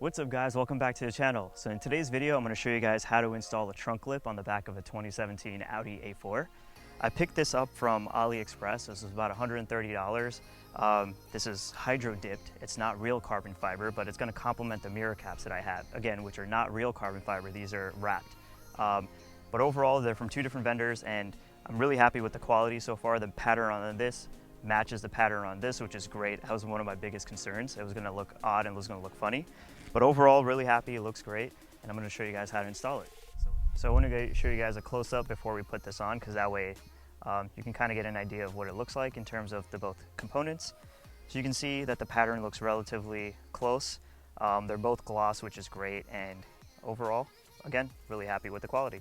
What's up guys, welcome back to the channel. So in today's video, I'm going to show you guys how to install a trunk lip on the back of a 2017 Audi A4. I picked this up from Aliexpress. This was about $130. This is hydro dipped. It's not real carbon fiber, but it's going to complement the mirror caps that I have, again, which are not real carbon fiber. These are wrapped. But overall, they're from two different vendors, and I'm really happy with the quality so far. The pattern on this matches the pattern on this, which is great. That was one of my biggest concerns. It was going to look odd and it was going to look funny. But overall, really happy, it looks great, and I'm going to show you guys how to install it. So I want to show you guys a close-up before we put this on, because that way you can kind of get an idea of what it looks like in terms of the both components. So you can see that the pattern looks relatively close. They're both gloss, which is great, and overall, again, really happy with the quality.